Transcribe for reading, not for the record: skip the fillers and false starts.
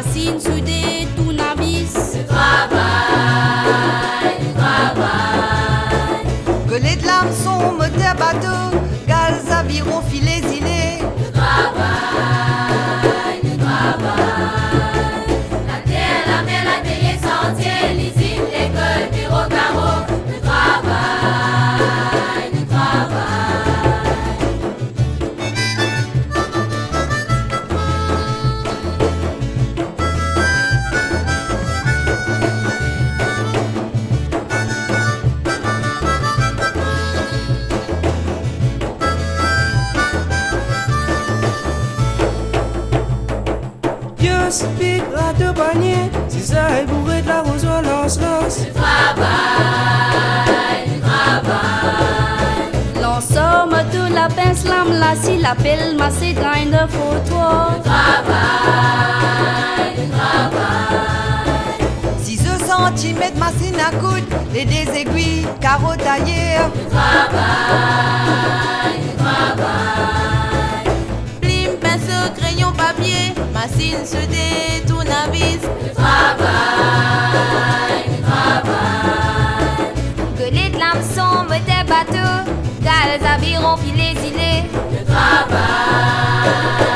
machine soudée, tournevis. Du travail, du travail. Gueuler de l'hameçon, moteur bateau, gaz, aviron, filets, îlets. Du travail, du travail. La terre, la mer, l'atelier, sentier, l'usine, l'école, bureau, carreau. Du travail, du travail. Yes, pique à deux paniers, si ça est bourré de la rose, lance. Du travail, du travail. Lanceur, moto, la pince, lame, la scie, la pelle, massé, grinder, frottoir. Du travail, du travail. 6 centimètres, machine à coudre, les des aiguilles, carreaux taillés. Du travail, du travail. Plume, pinceau, crayon, papier, machine soudée, tournevis. Du travail, du travail. Gueuler de l'hameçon, moteur bateau, gaz, aviron, filets, îlets. Du travail.